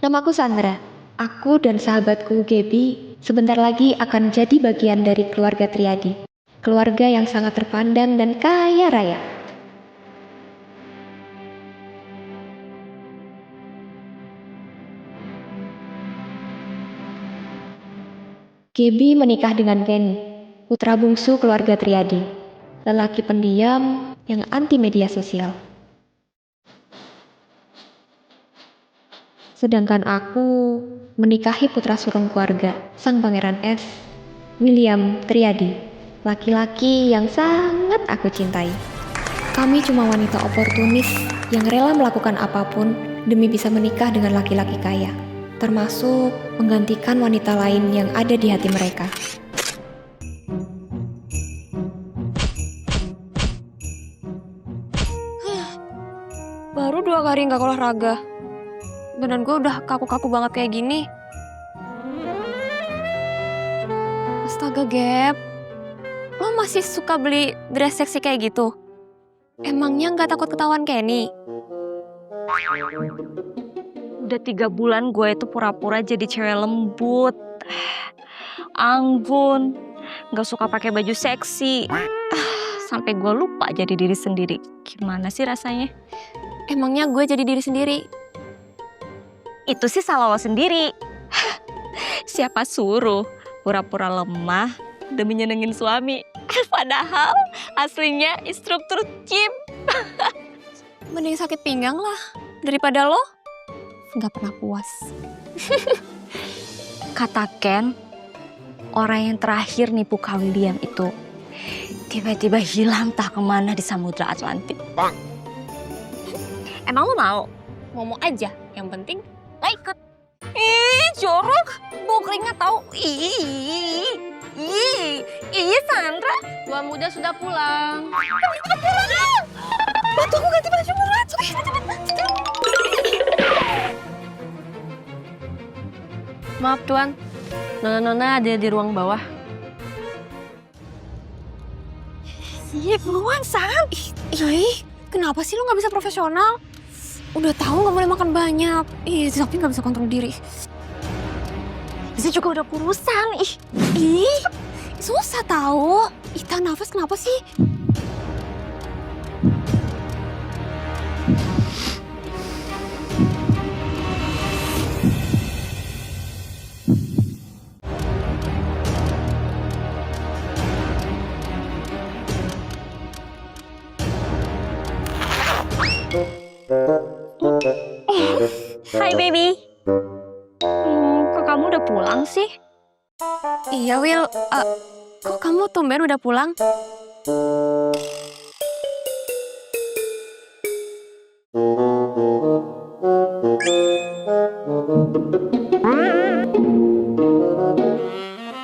Namaku Sandra. Aku dan sahabatku Gaby sebentar lagi akan jadi bagian dari keluarga Triadi. Keluarga yang sangat terpandang dan kaya raya. Gaby menikah dengan Kenny, putra bungsu keluarga Triadi. Lelaki pendiam yang anti media sosial. Sedangkan aku menikahi putra sulung keluarga, sang pangeran S, William Triadi, laki-laki yang sangat aku cintai. Kami cuma wanita oportunis yang rela melakukan apapun demi bisa menikah dengan laki-laki kaya, termasuk menggantikan wanita lain yang ada di hati mereka. Baru 2 hari gak olahraga. Badan gue udah kaku-kaku banget kayak gini. Astaga, Gap. Lo masih suka beli dress seksi kayak gitu? Emangnya gak takut ketahuan Kenny? Udah 3 bulan gue itu pura-pura jadi cewek lembut, anggun, gak suka pakai baju seksi. Sampai gue lupa jadi diri sendiri. Gimana sih rasanya? Emangnya gue jadi diri sendiri? Itu sih salah lo sendiri. Siapa suruh pura-pura lemah demi nyenengin suami? Padahal aslinya instruktur gym. Mending sakit pinggang lah daripada lo nggak pernah puas. Kata Ken, orang yang terakhir nipu Kak William itu tiba-tiba hilang tak kemana di Samudra Atlantik. Emang lo mau? Ngomong aja, yang penting lo ikut. Ih, jorok, bau keringat tau. Ih, Sandra. Tuan muda sudah pulang. Bantu aku ganti baju murat. Maaf Tuan, Nona ada di ruang bawah. Iya, buruan San. Ih, kenapa sih lo gak bisa profesional? Udah tahu gak boleh makan banyak. Ih, tapi gak bisa kontrol diri. Bisa juga udah kurusan. Ih, susah tahu. Ih, tahan nafas kenapa sih? Hai baby. Kok kamu udah pulang sih? Iya Will, kok kamu tumben udah pulang?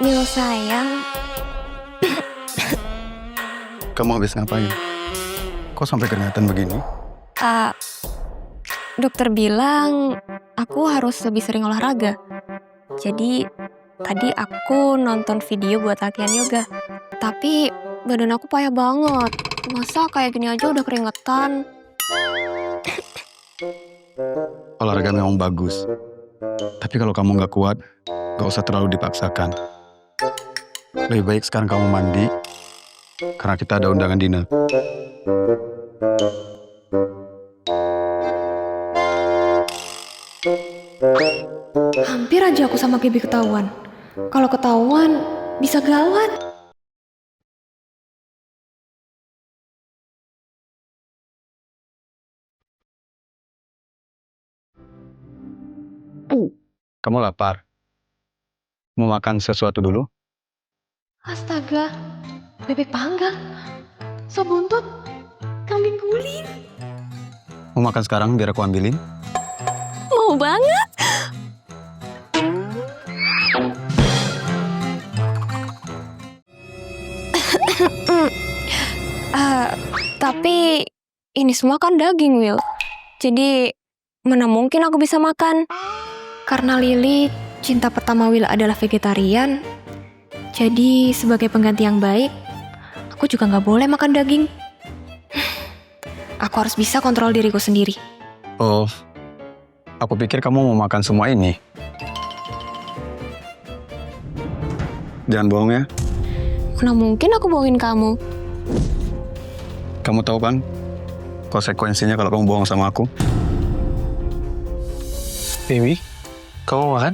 Will sayang, Kamu habis ngapain? Kok sampai kelihatan begini? dokter bilang aku harus lebih sering olahraga. Jadi tadi aku nonton video buat latihan yoga. Tapi badan aku payah banget. Masa kayak gini aja udah keringetan? Olahraga memang bagus. Tapi kalau kamu nggak kuat, nggak usah terlalu dipaksakan. Lebih baik sekarang kamu mandi, karena kita ada undangan dinner. Hampir aja aku sama Gaby ketahuan. Kalau ketahuan, bisa gawat. Kamu lapar? Mau makan sesuatu dulu? Astaga, bebek panggang, sop buntut, kambing guling. Mau makan sekarang biar aku ambilin? Mau banget. Tapi ini semua kan daging, Will. Jadi mana mungkin aku bisa makan? Karena Lily, cinta pertama Will adalah vegetarian, jadi sebagai pengganti yang baik, aku juga nggak boleh makan daging. Aku harus bisa kontrol diriku sendiri. Oh, Aku pikir kamu mau makan semua ini. Jangan bohong ya. Mana mungkin aku bohongin kamu? Kamu tahu kan konsekuensinya kalau kamu bohong sama aku? Baby, kamu mau makan?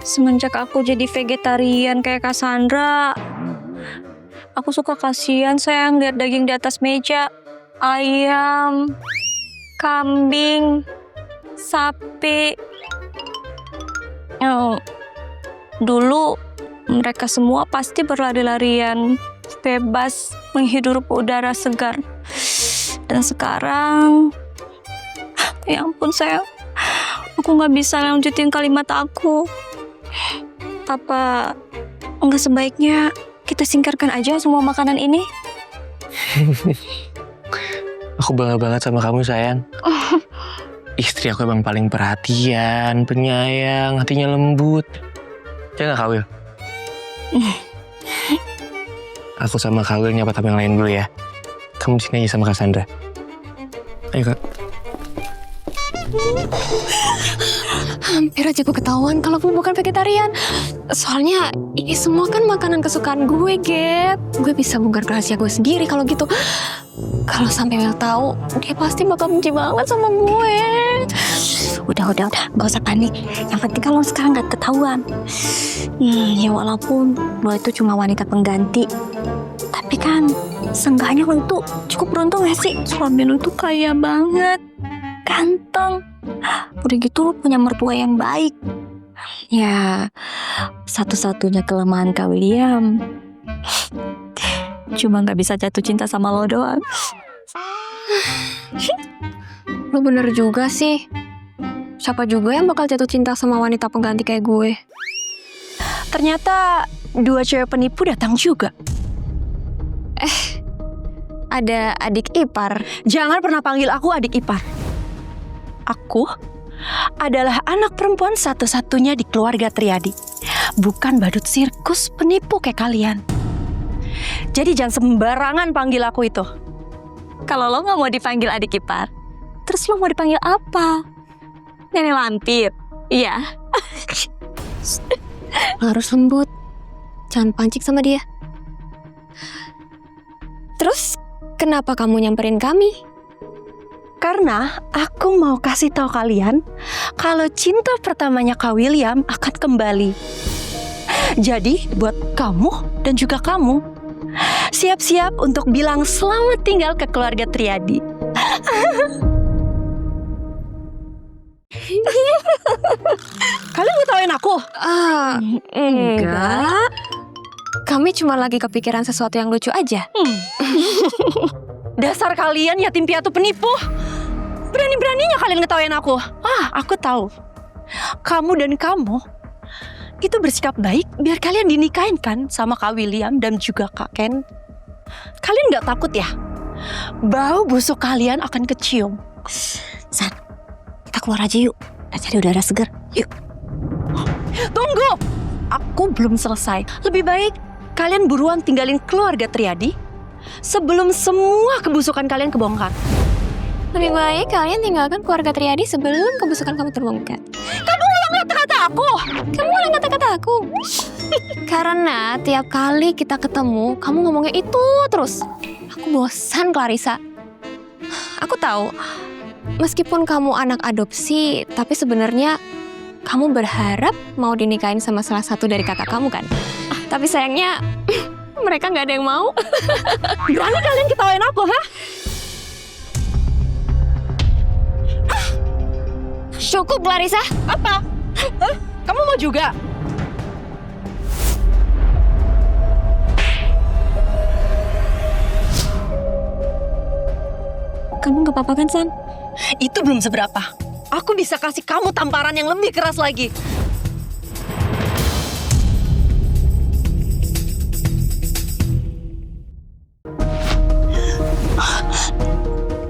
Semenjak aku jadi vegetarian kayak Cassandra, aku suka kasihan sayang lihat daging di atas meja. Ayam, kambing, sapi. Dulu mereka semua pasti berlari-larian, bebas menghirup udara segar. Dan sekarang, ya ampun sayang, aku nggak bisa lanjutin kalimat aku. Apa nggak sebaiknya kita singkirkan aja semua makanan ini? Aku bangga banget sama kamu sayang. Istri aku emang paling perhatian, penyayang, hatinya lembut. Ya nggak Kawil? Aku sama Kawil nyapa tamu yang lain dulu ya. Kamu di sini aja sama Cassandra. Ayo Kak. Hampir aja gue ketahuan kalau gue bukan vegetarian. Soalnya ini semua kan makanan kesukaan gue, Gap. Gue bisa bongkar rahasia gue sendiri kalau gitu. Kalau sampai Will tahu, dia pasti bakal benci banget sama gue. Udah, gak usah panik. Yang penting kalau sekarang gak ketahuan. Ya walaupun lo itu cuma wanita pengganti, tapi kan seenggaknya lo itu cukup beruntung gak sih? Suami lo itu kaya banget, ganteng. Udah gitu lo punya mertua yang baik. Ya, satu-satunya kelemahan Kak William cuma gak bisa jatuh cinta sama lo doang. Lo bener juga sih. Siapa juga yang bakal jatuh cinta sama wanita pengganti kayak gue? Ternyata dua cewek penipu datang juga. Ada adik ipar. Jangan pernah panggil aku adik ipar. Aku adalah anak perempuan satu-satunya di keluarga Triadi. Bukan badut sirkus penipu kayak kalian. Jadi jangan sembarangan panggil aku itu. Kalau lo nggak mau dipanggil adik ipar, terus lo mau dipanggil apa? Nenek lampir? Iya. Harus lembut. Jangan pancing sama dia. Terus, kenapa kamu nyamperin kami? Karena aku mau kasih tahu kalian kalau cinta pertamanya Kak William akan kembali. Jadi buat kamu dan juga kamu, siap-siap untuk bilang selamat tinggal ke keluarga Triadi. Kalian ngetawain aku? Enggak. Kami cuma lagi kepikiran sesuatu yang lucu aja. Dasar kalian yatim piatu penipu. Berani-beraninya kalian ngetawain aku. Aku tahu. Kamu dan kamu itu bersikap baik biar kalian dinikahin kan sama Kak William dan juga Kak Ken. Kalian gak takut ya? Bau busuk kalian akan kecium. San, kita keluar aja yuk. Kita cari udara segar. Yuk. Tunggu! Aku belum selesai. Lebih baik kalian buruan tinggalin keluarga Triadi sebelum semua kebusukan kalian kebongkar. Lebih baik kalian tinggalkan keluarga Triadi sebelum kebusukan kamu terbongkar. Kamu ulang kata-kata aku. Kamu ulang kata-kata aku. Karena tiap kali kita ketemu, kamu ngomongnya itu terus. Aku bosan, Clarissa. Aku tahu, meskipun kamu anak adopsi, tapi sebenarnya kamu berharap mau dinikahin sama salah satu dari kakak kamu kan? Tapi sayangnya, mereka nggak ada yang mau. Berani kalian ketawain aku, ha? Cukup, Clarissa. Apa? Kamu mau juga? Kamu gak apa-apa kan, San? Itu belum seberapa. Aku bisa kasih kamu tamparan yang lebih keras lagi.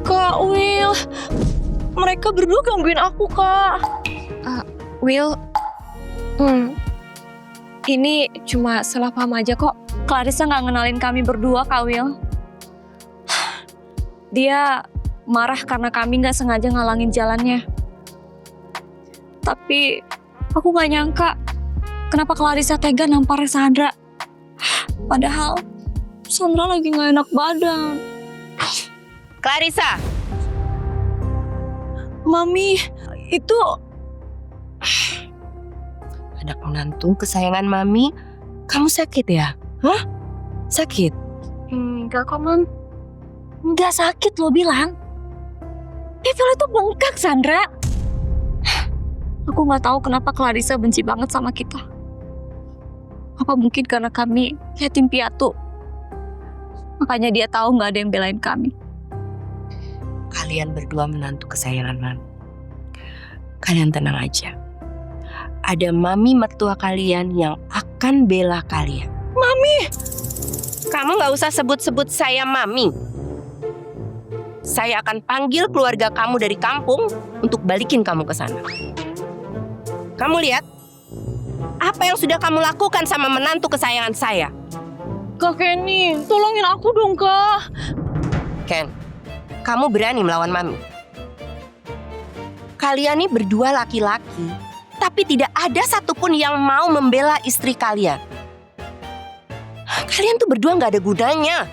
Kak Will, mereka berdua gangguin aku, Kak. Will, ini cuma salah paham aja kok. Clarissa gak ngenalin kami berdua, Kak Will. Dia marah karena kami nggak sengaja ngalangin jalannya. Tapi aku nggak nyangka kenapa Clarissa tega nampar Sandra. Padahal Sandra lagi nggak enak badan. Clarissa, Mami, itu anak menantu kesayangan Mami, kamu sakit ya? Hah? Sakit? enggak kok, Mam. Enggak sakit lo bilang. Evil itu bengkak, Sandra. Aku nggak tahu kenapa Clarissa benci banget sama kita. Apa mungkin karena kami yatim piatu? Makanya dia tahu nggak ada yang belain kami. Kalian berdua menantu kesayangan Mami. Kalian tenang aja. Ada Mami mertua kalian yang akan bela kalian. Mami! Kamu nggak usah sebut-sebut saya Mami. Saya akan panggil keluarga kamu dari kampung untuk balikin kamu ke sana. Kamu lihat, apa yang sudah kamu lakukan sama menantu kesayangan saya? Kak Kenny, tolongin aku dong, Kak. Ken, kamu berani melawan Mami. Kalian ini berdua laki-laki, tapi tidak ada satupun yang mau membela istri kalian. Kalian tuh berdua nggak ada gunanya.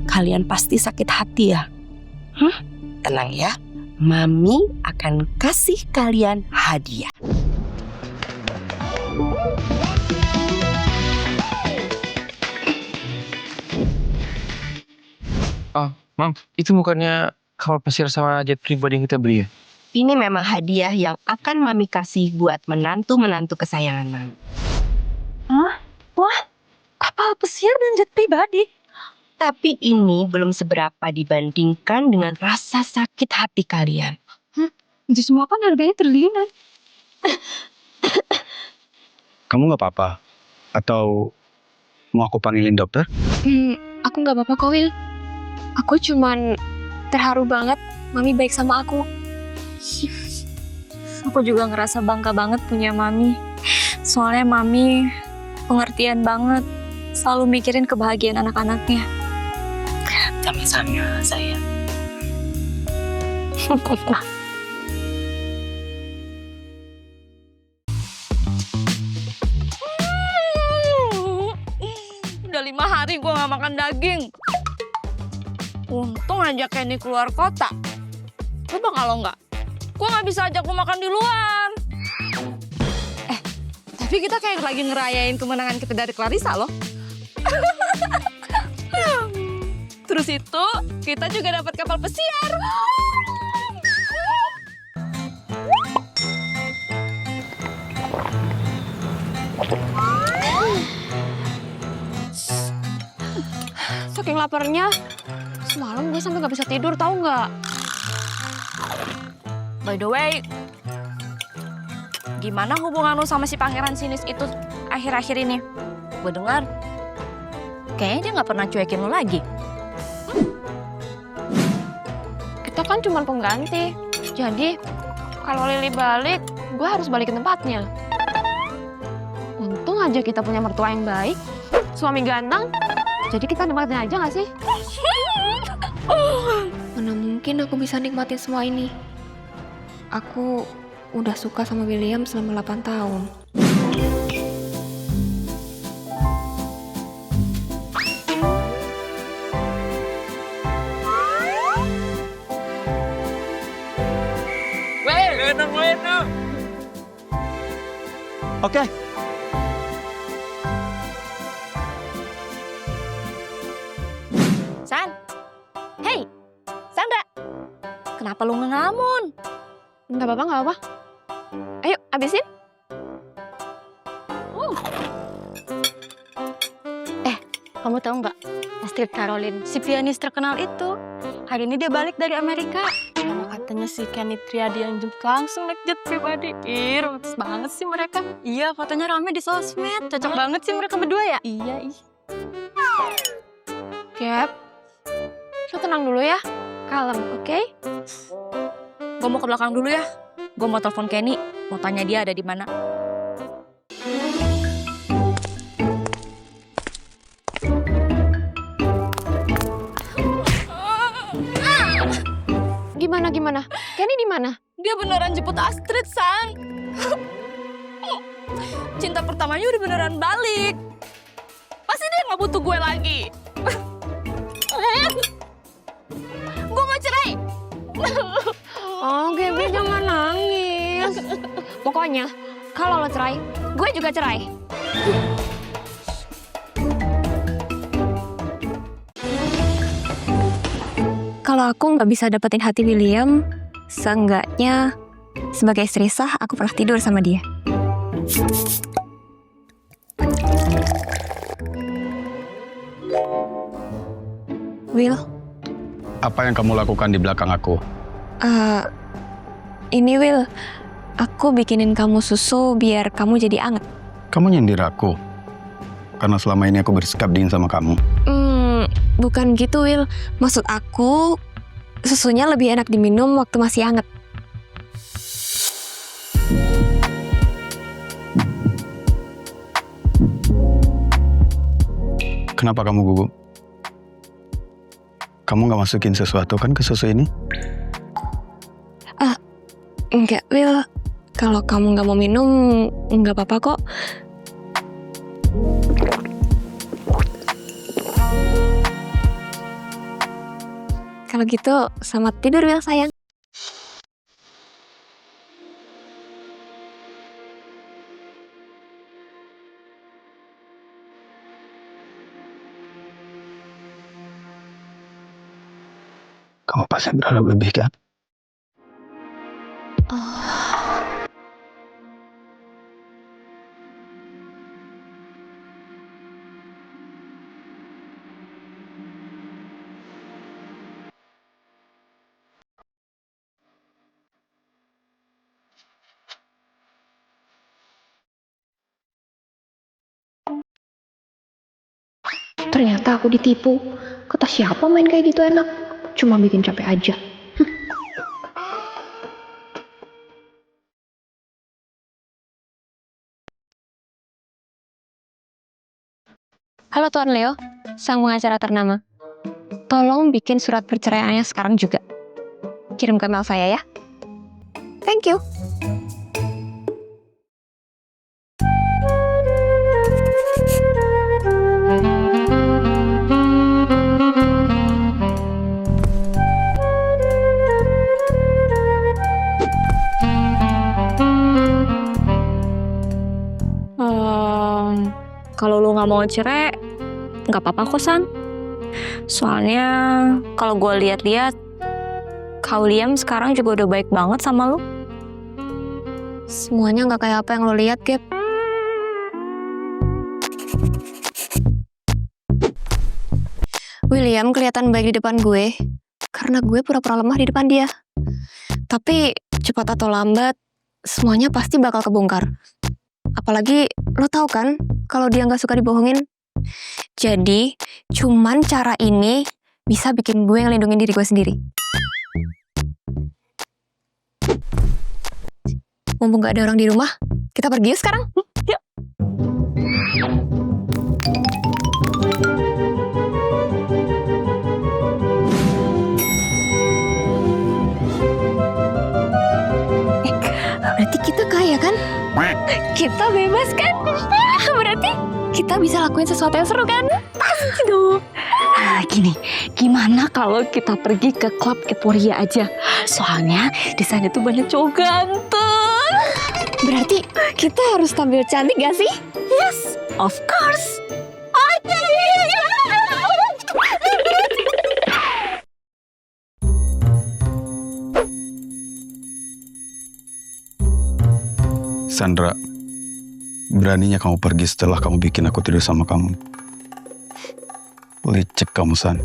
Kalian pasti sakit hati ya? Tenang ya, Mami akan kasih kalian hadiah. Mam, itu bukannya kapal pesiar sama jet pribadi yang kita beli ya? Ini memang hadiah yang akan Mami kasih buat menantu-menantu kesayangan Mami. Kapal pesiar dan jet pribadi. Tapi ini belum seberapa dibandingkan dengan rasa sakit hati kalian. Itu semua kan harganya triliunan. Kamu nggak apa-apa? Atau mau aku panggilin dokter? Aku nggak apa-apa kok, Will. Aku cuman terharu banget Mami baik sama aku. Aku juga ngerasa bangga banget punya Mami. Soalnya Mami pengertian banget. Selalu mikirin kebahagiaan anak-anaknya. Sama-sama, sayang. Udah 5 hari gue gak makan daging. Untung aja Kenny keluar kota. Coba kalau enggak, gue gak bisa ajak gue makan di luar. Tapi kita kayak lagi ngerayain kemenangan kita dari Clarissa loh. Terus itu, kita juga dapat kapal pesiar. Saking laparnya, semalam gue sampai nggak bisa tidur, tahu nggak? By the way, gimana hubungan lu sama si pangeran sinis itu akhir-akhir ini? Gue dengar, kayaknya dia nggak pernah cuekin lu lagi. Kita kan cuma pengganti. Jadi, kalau Lily balik, gue harus balik ke tempatnya. Untung aja kita punya mertua yang baik, suami ganteng. Jadi kita nikmatin aja gak sih? Mana mungkin aku bisa nikmatin semua ini. Aku udah suka sama William selama 8 tahun. Oke. San, hey, Sandra, kenapa lu ngelamun? Nggak apa-apa, nggak apa-apa. Ayo, abisin. Kamu tahu nggak? Astrid Caroline, si pianis terkenal itu, hari ini dia balik dari Amerika. Karena katanya si Kenny Triadi yang jemput langsung naik jet pribadi. Ih, romantis banget sih mereka. Iya, fotonya rame di sosmed. Cocok banget sih mereka berdua ya. Iya, Cap, lo tenang dulu ya. Kalem, oke? Gue mau ke belakang dulu ya. Gue mau telepon Kenny, mau tanya dia ada di mana. Gimana? Kenny di mana? Dia beneran jemput Astrid, San. Cinta pertamanya udah beneran balik. Pasti dia nggak butuh gue lagi. Gue mau cerai. Oh, Gaby jangan nangis. Pokoknya, kalau lo cerai, gue juga cerai. Kalau aku nggak bisa dapetin hati William, seenggaknya sebagai istri sah aku pernah tidur sama dia. Will, Apa yang kamu lakukan di belakang aku? ini Will, aku bikinin kamu susu biar kamu jadi anget. Kamu nyindir aku. Karena selama ini aku bersikap dingin sama kamu. Bukan gitu Will, maksud aku susunya lebih enak diminum waktu masih anget. Kenapa kamu gugup? Kamu nggak masukin sesuatu kan ke susu ini? Enggak Will, kalau kamu nggak mau minum nggak apa-apa kok. Kalau gitu, selamat tidur Will sayang. Kamu pasti berharap lebih kan? Ternyata aku ditipu. Kata siapa main kayak gitu enak? Cuma bikin capek aja. Halo Tuan Leo, sang pengacara ternama. Tolong bikin surat perceraiannya sekarang juga. Kirim ke email saya ya. Thank you. Kalau lu nggak mau cerai, nggak apa-apa kok, San. Soalnya kalau gue lihat-lihat, Kak William sekarang juga udah baik banget sama lu. Semuanya nggak kayak apa yang lo lihat, Gap. William kelihatan baik di depan gue karena gue pura-pura lemah di depan dia. Tapi cepat atau lambat, semuanya pasti bakal kebongkar. Apalagi lo tahu kan kalau dia nggak suka dibohongin. Jadi cuman cara ini bisa bikin gue ngelindungin diri gue sendiri. Mumpung gak ada orang di rumah, kita pergi yuk sekarang. Yuk. Berarti kita kaya kan? Kita bebas kan? Berarti kita bisa lakuin sesuatu yang seru kan? Pasti dong. Nah, gimana kalau kita pergi ke klub Euphoria aja? Soalnya di sana tuh banyak cowok ganteng. Berarti kita harus tampil cantik gak sih? Yes, of course. Sandra, beraninya kamu pergi setelah kamu bikin aku tidur sama kamu. Licik kamu, San.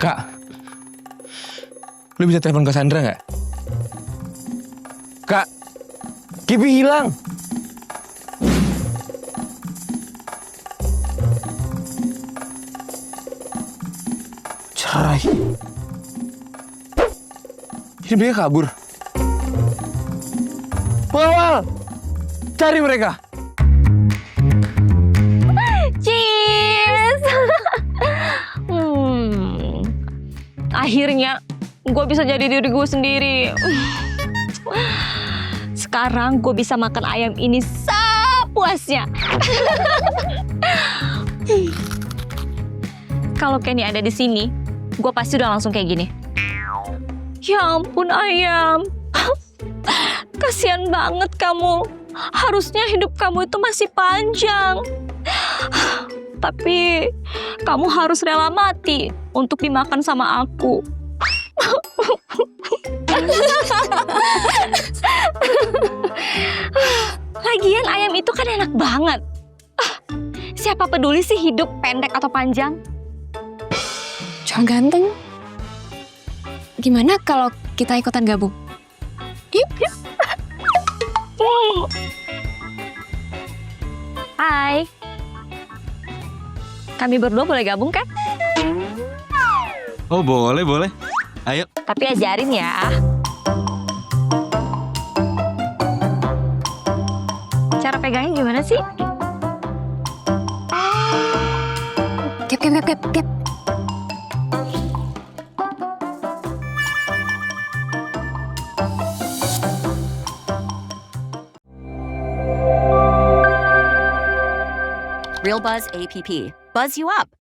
Kak, lu bisa telepon ke Sandra nggak? Kak, Kipi hilang. Cerai. Ini mereka kabur. Pengawal, cari mereka. Cheers. Akhirnya gue bisa jadi diri gue sendiri. Sekarang gue bisa makan ayam ini sepuasnya. Kalau Kenny ada di sini, gue pasti udah langsung kayak gini. Ya ampun ayam, kasihan banget kamu. Harusnya hidup kamu itu masih panjang. Tapi kamu harus rela mati untuk dimakan sama aku. Lagian ayam itu kan enak banget. Siapa peduli sih hidup pendek atau panjang? Cowok ganteng. Gimana kalau kita ikutan gabung? Yuk. Hai. Kami berdua boleh gabung kan? Oh boleh, boleh. Ayo. Tapi ajarin ya. Cara pegangnya gimana sih? Gap. Real Buzz APP. Buzz you up.